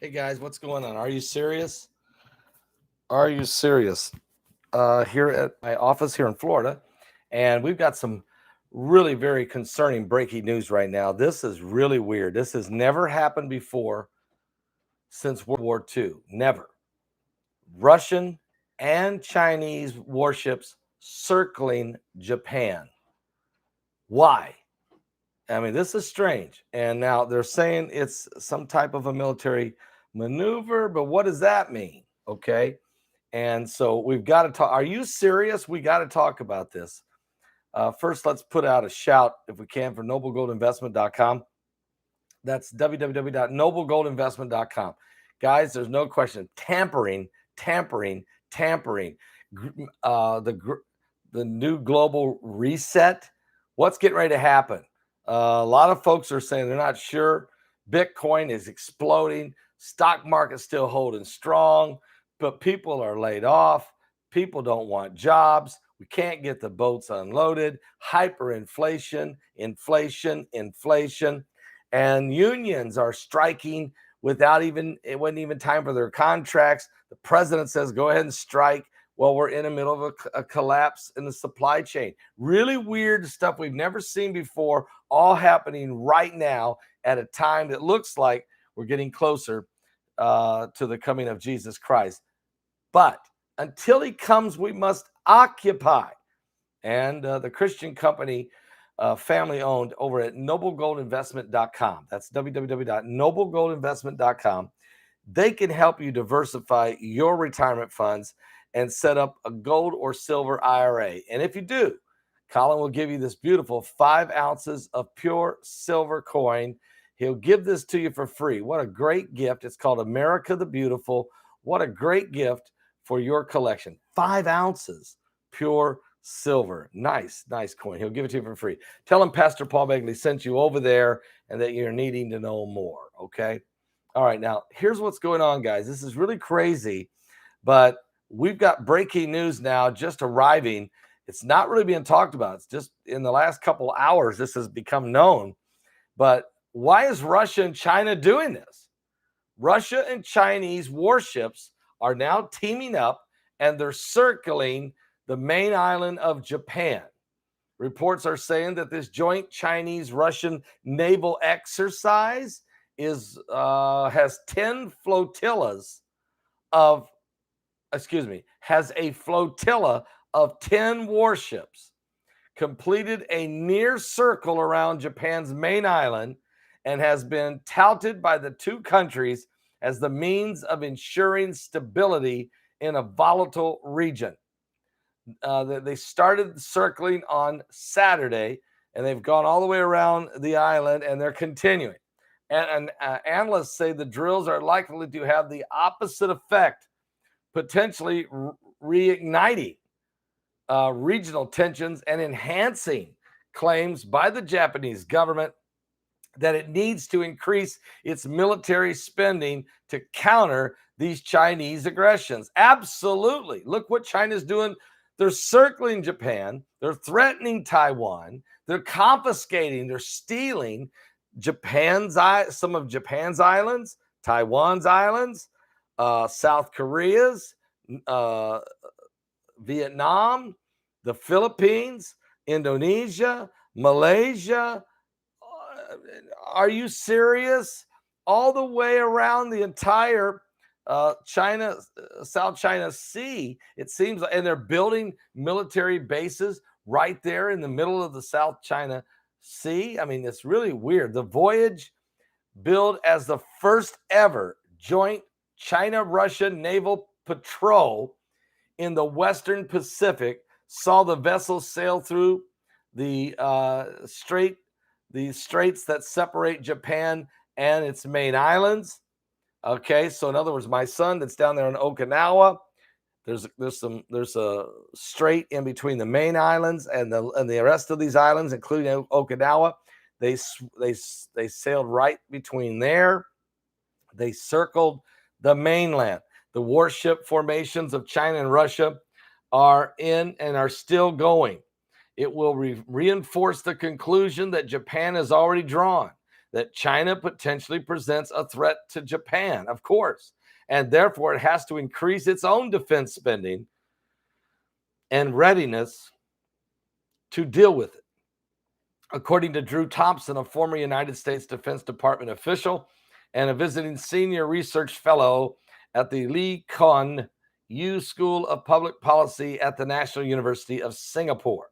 Hey guys, what's going on? Are you serious? Are you serious? Here at my office here in Florida, and we've got some really very concerning breaking news right now. This is really weird. This has never happened before since World War II. Never. Russian and Chinese warships circling Japan. Why? I mean, this is strange. And now they're saying it's some type of a military maneuver, but what does that mean? Okay. And so we've got to talk. Are you serious? We got to talk about this. First, let's put out a shout, if we can, for noblegoldinvestment.com. That's www.noblegoldinvestment.com. Guys, there's no question. Tampering. The new global reset. What's getting ready to happen? A lot of folks are saying they're not sure. Bitcoin is exploding. Stock market's still holding strong, but people are laid off. People don't want jobs. We can't get the boats unloaded. Hyperinflation, inflation. And unions are striking without it wasn't even time for their contracts. The president says, go ahead and strike. Well, we're in the middle of a collapse in the supply chain. Really weird stuff we've never seen before, all happening right now at a time that looks like we're getting closer to the coming of Jesus Christ. But until he comes, we must occupy. And the Christian company, family owned, over at noblegoldinvestment.com. That's www.noblegoldinvestment.com. They can help you diversify your retirement funds and set up a gold or silver IRA. And if you do, Colin will give you this beautiful 5 ounces of pure silver coin. He'll give this to you for free. What a great gift. It's called America the Beautiful. What a great gift for your collection. 5 ounces pure silver. Nice coin. He'll give it to you for free. Tell him Pastor Paul Begley sent you over there and that you're needing to know more, okay? All right, now here's what's going on, guys. This is really crazy, but we've got breaking news now just arriving. It's not really being talked about. It's just in the last couple hours this has become known. But why is Russia and China doing this? Russia and Chinese warships are now teaming up and they're circling the main island of Japan. Reports are saying that this joint Chinese-Russian naval exercise has 10 flotillas of has a flotilla of 10 warships, completed a near circle around Japan's main island, and has been touted by the two countries as the means of ensuring stability in a volatile region. They started circling on Saturday, and they've gone all the way around the island, and they're continuing. And analysts say the drills are likely to have the opposite effect, potentially reigniting regional tensions and enhancing claims by the Japanese government that it needs to increase its military spending to counter these Chinese aggressions. Absolutely. Look what China's doing. They're circling Japan. They're threatening Taiwan. They're confiscating, they're stealing some of Japan's islands, Taiwan's islands, South Korea's, Vietnam, the Philippines, Indonesia, Malaysia. Are you serious? All the way around the entire South China Sea, it seems, and they're building military bases right there in the middle of the South China Sea. I mean, it's really weird. The voyage, billed as the first ever joint China-Russia naval patrol in the Western Pacific, saw the vessel sail through the straits that separate Japan and its main islands. Okay, so in other words, my son that's down there in Okinawa, there's a strait in between the main islands and the rest of these islands, including Okinawa. They sailed right between there. They circled the mainland. The warship formations of China and Russia are in and are still going. It will reinforce the conclusion that Japan has already drawn, that China potentially presents a threat to Japan, of course, and therefore it has to increase its own defense spending and readiness to deal with it. According to Drew Thompson, a former United States Defense Department official and a visiting senior research fellow at the Lee Kuan Yew School of Public Policy at the National University of Singapore.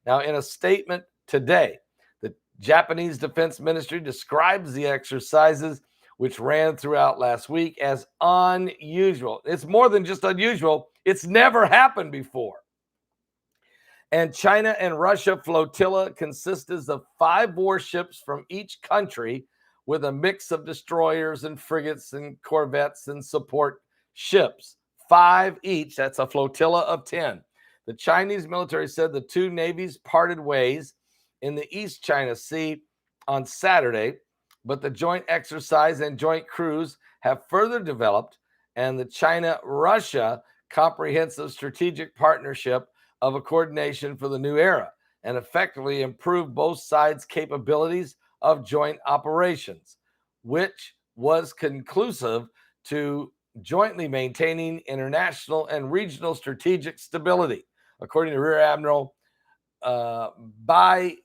Now, in a statement today, the Japanese Defense Ministry describes the exercises, which ran throughout last week, as unusual. It's more than just unusual, it's never happened before. And China and Russia flotilla consists of 5 warships from each country with a mix of destroyers and frigates and corvettes and support ships. 5 each. That's a flotilla of 10. The Chinese military said the 2 navies parted ways in the East China Sea on Saturday, but the joint exercise and joint cruise have further developed, and the China-Russia Comprehensive Strategic Partnership of a coordination for the new era and effectively improve both sides' capabilities of joint operations, which was conclusive to jointly maintaining international and regional strategic stability. According to Rear Admiral Bai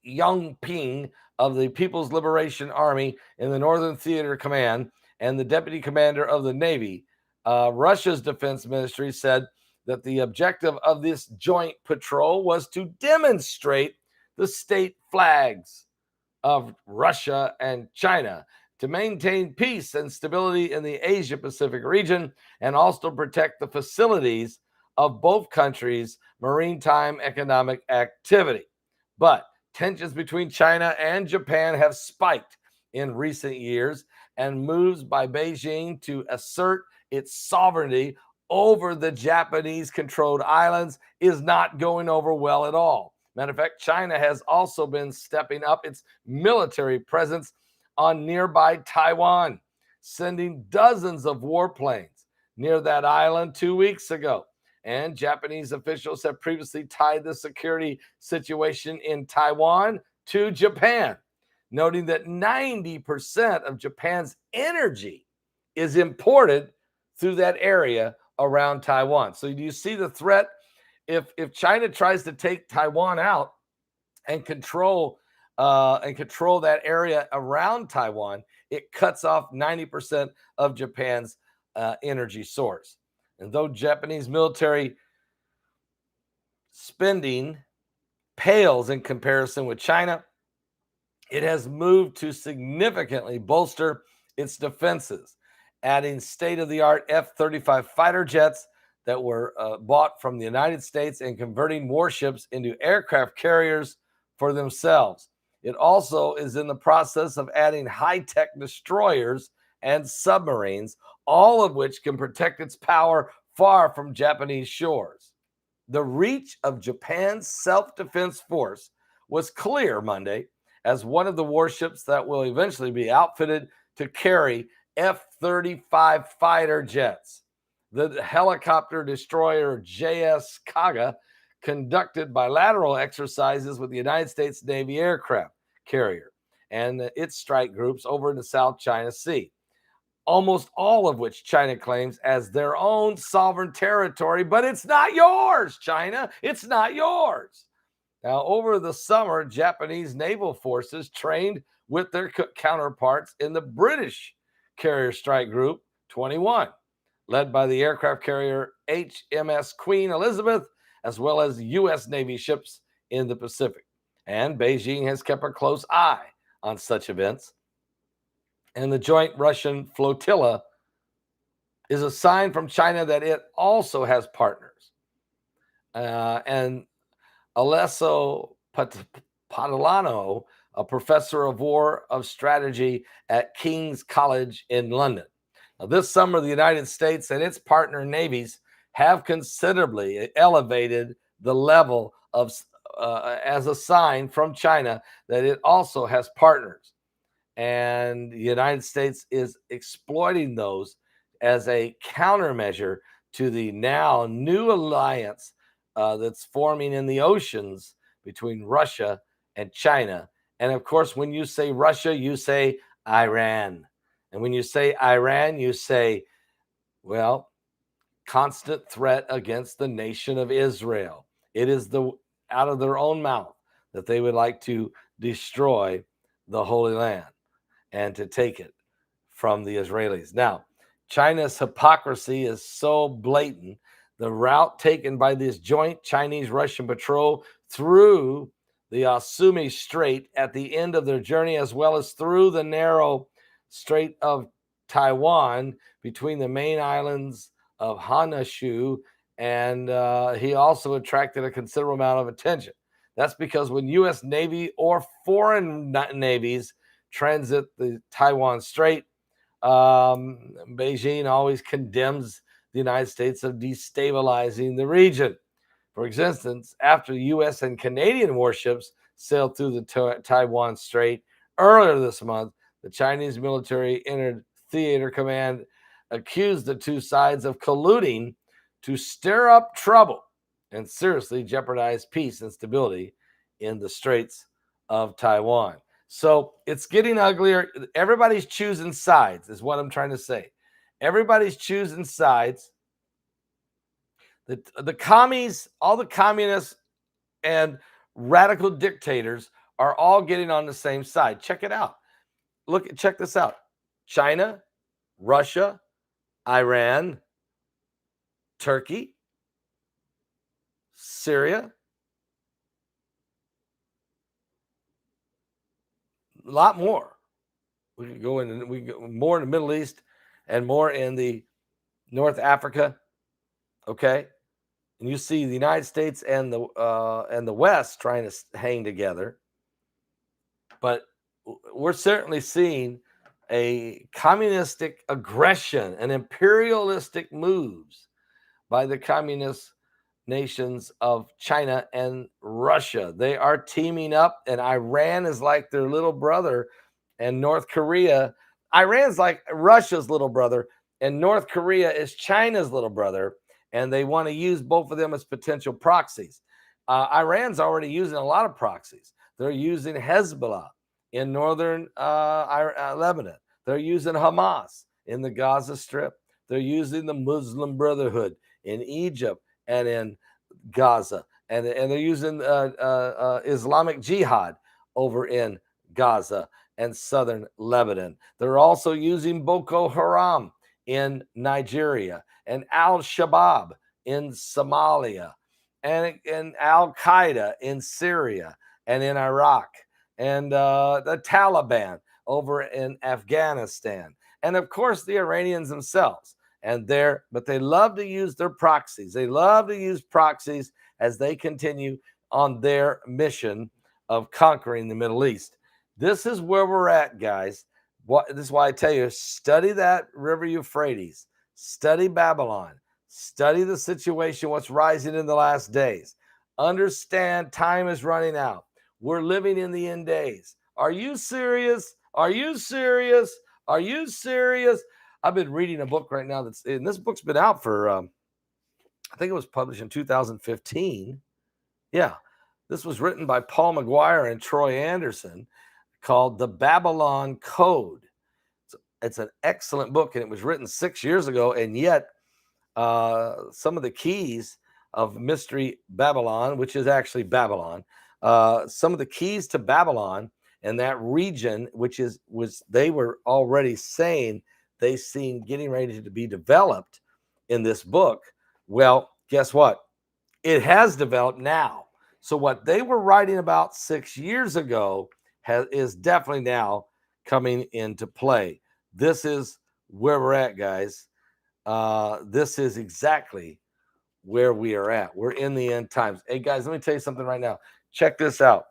Yongping of the People's Liberation Army in the Northern Theater Command and the Deputy Commander of the Navy, Russia's defense ministry said that the objective of this joint patrol was to demonstrate the state flags of Russia and China, to maintain peace and stability in the Asia-Pacific region, and also protect the facilities of both countries' maritime economic activity. But tensions between China and Japan have spiked in recent years, and moves by Beijing to assert its sovereignty over the Japanese-controlled islands is not going over well at all. Matter of fact, China has also been stepping up its military presence on nearby Taiwan, sending dozens of warplanes near that island 2 weeks ago. And Japanese officials have previously tied the security situation in Taiwan to Japan, noting that 90% of Japan's energy is imported through that area around Taiwan. So do you see the threat? If China tries to take Taiwan out and control that area around Taiwan, it cuts off 90% of Japan's energy source. And though Japanese military spending pales in comparison with China, it has moved to significantly bolster its defenses, adding state-of-the-art F-35 fighter jets that were bought from the United States and converting warships into aircraft carriers for themselves. It also is in the process of adding high-tech destroyers and submarines, all of which can protect its power far from Japanese shores. The reach of Japan's self-defense force was clear Monday, as one of the warships that will eventually be outfitted to carry F-35 fighter jets. The helicopter destroyer JS Kaga conducted bilateral exercises with the United States Navy aircraft carrier and its strike groups over in the South China Sea, almost all of which China claims as their own sovereign territory. But it's not yours, China. It's not yours. Now, over the summer, Japanese naval forces trained with their counterparts in the British Carrier Strike Group 21, led by the aircraft carrier HMS Queen Elizabeth, as well as U.S. Navy ships in the Pacific. And Beijing has kept a close eye on such events. And the joint Russian flotilla is a sign from China that it also has partners. And Alessio Padalano, a professor of war of strategy at King's College in London. Now, this summer, the United States and its partner navies have considerably elevated the level of, as a sign from China that it also has partners. And the United States is exploiting those as a countermeasure to the now new alliance that's forming in the oceans between Russia and China And of course, when you say Russia, you say Iran. And when you say Iran, you say, well, constant threat against the nation of Israel. It is out of their own mouth that they would like to destroy the Holy Land and to take it from the Israelis. Now, China's hypocrisy is so blatant. The route taken by this joint Chinese-Russian patrol through the Asumi Strait at the end of their journey, as well as through the narrow Strait of Taiwan between the main islands of Honshu, and he also attracted a considerable amount of attention. That's because when U.S. Navy or foreign navies transit the Taiwan Strait, Beijing always condemns the United States of destabilizing the region. For instance, after U.S. and Canadian warships sailed through the Taiwan Strait earlier this month, the Chinese military entered theater command, accused the two sides of colluding to stir up trouble and seriously jeopardize peace and stability in the Straits of Taiwan. So it's getting uglier. Everybody's choosing sides, is what I'm trying to say. Everybody's choosing sides. The commies, all the communists and radical dictators are all getting on the same side. Check it out. Check this out. China, Russia, Iran, Turkey, Syria, a lot more. We could go in, we go more in the Middle East and more in the North Africa. Okay, and you see the United States and the West trying to hang together, but we're certainly seeing a communistic aggression and imperialistic moves by the communist nations of China and Russia. They are teaming up, and Iran is like their little brother, and North Korea. Iran's like Russia's little brother, and North Korea is China's little brother, and they want to use both of them as potential proxies. Iran's already using a lot of proxies. They're using Hezbollah in northern Lebanon. They're using Hamas in the Gaza Strip. They're using the Muslim Brotherhood in Egypt and in Gaza, and they're using Islamic Jihad over in Gaza and southern Lebanon. They're also using Boko Haram in Nigeria and Al-Shabaab in Somalia and Al-Qaeda in Syria and in Iraq and the Taliban over in Afghanistan. And of course, the Iranians themselves. But they love to use their proxies. They love to use proxies as they continue on their mission of conquering the Middle East. This is where we're at, guys. This is why I tell you, study that River Euphrates, study Babylon, study the situation, what's rising in the last days. Understand time is running out. We're living in the end days. Are you serious? Are you serious? Are you serious? I've been reading a book right now and this book's been out for, I think it was published in 2015. Yeah, this was written by Paul McGuire and Troy Anderson, called The Babylon Code. It's an excellent book, and it was written 6 years ago, and yet some of the keys of Mystery Babylon, which is actually Babylon, some of the keys to Babylon and that region, they were already saying they seen getting ready to be developed in this book. Well, guess what? It has developed now. So what they were writing about 6 years ago is definitely now coming into play. This is where we're at, guys. This is exactly where we are at. We're in the end times. Hey, guys, let me tell you something right now. Check this out.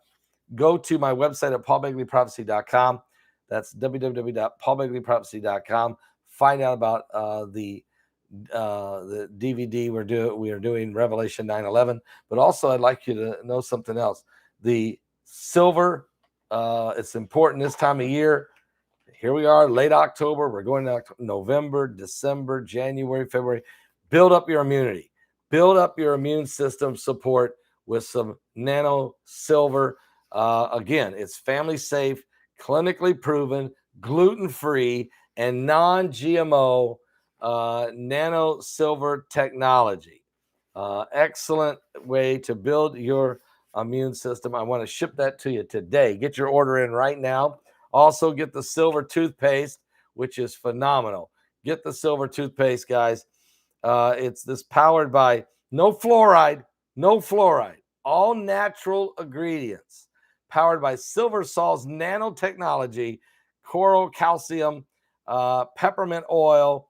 Go to my website at paulbegleyprophecy.com. That's www.paulbegleyprophecy.com. Find out about the DVD we are doing, Revelation 9:11. But also, I'd like you to know something else. The silver, it's important this time of year. Here we are, late October. We're going to November, December, January, February. Build up your immunity. Build up your immune system support with some nano silver. Again, it's family safe, clinically proven, gluten-free, and non-GMO nano silver technology. Excellent way to build your immune system. I want to ship that to you today. Get your order in right now. Also, get the silver toothpaste, which is phenomenal. Get the silver toothpaste, guys. It's this powered by no fluoride, all natural ingredients, powered by Silver Sol's nanotechnology, coral calcium, peppermint oil,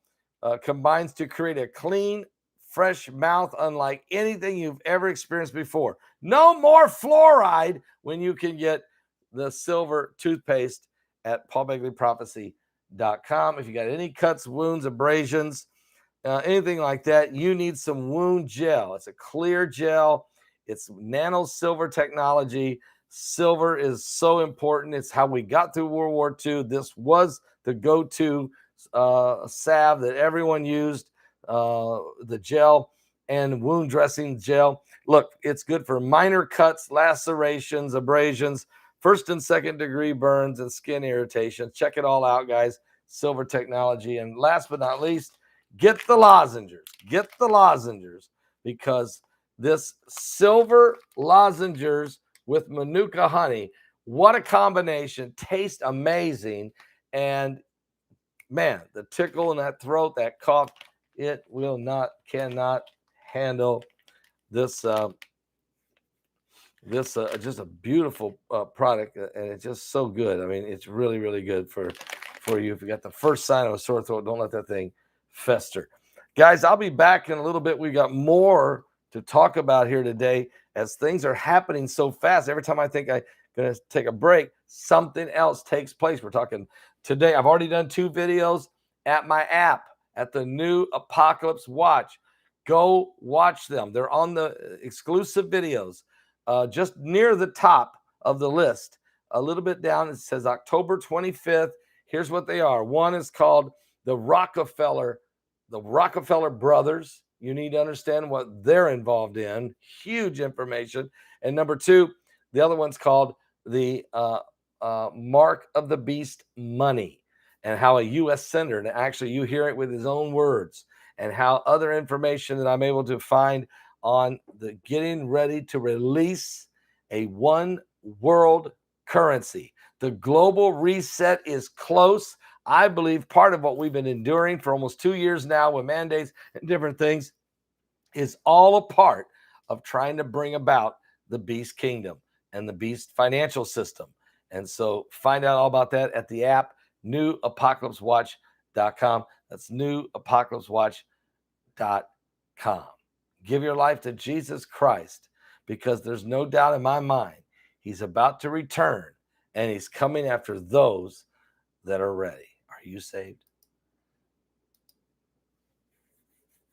combines to create a clean, fresh mouth unlike anything you've ever experienced before. No more fluoride when you can get the silver toothpaste at paulbegleyprophecy.com. If you got any cuts, wounds, abrasions, anything like that, you need some wound gel. It's a clear gel. It's nano silver technology. Silver is so important. It's how we got through World War II. This was the go-to salve that everyone used, the gel and wound dressing gel. Look, it's good for minor cuts, lacerations, abrasions, first and second degree burns, and skin irritation. Check it all out, guys. Silver technology. And last but not least, get the lozenges. Get the lozenges, because this silver lozenges with Manuka honey, what a combination. Tastes amazing. And man, the tickle in that throat, that cough, it cannot handle this. Just a beautiful product, and it's just so good. I mean, it's really, really good for you. If you got the first sign of a sore throat, don't let that thing fester. Guys, I'll be back in a little bit. We got more to talk about here today, as things are happening so fast. Every time I think I'm going to take a break, something else takes place. We're talking today. I've already done 2 videos at my app, at the new Apocalypse Watch. Go watch them. They're on the exclusive videos, just near the top of the list. A little bit down, it says October 25th. Here's what they are. One is called the Rockefeller brothers. You need to understand what they're involved in. Huge information. And number 2, the other one's called the Mark of the Beast Money, and how a U.S. senator, and actually you hear it with his own words, and how other information that I'm able to find on the getting ready to release a one world currency. The global reset is close. I believe part of what we've been enduring for almost 2 years now with mandates and different things is all a part of trying to bring about the beast kingdom and the beast financial system. And so find out all about that at the app, newapocalypsewatch.com. That's newapocalypsewatch.com. Give your life to Jesus Christ, because there's no doubt in my mind he's about to return, and he's coming after those that are ready. Are you saved?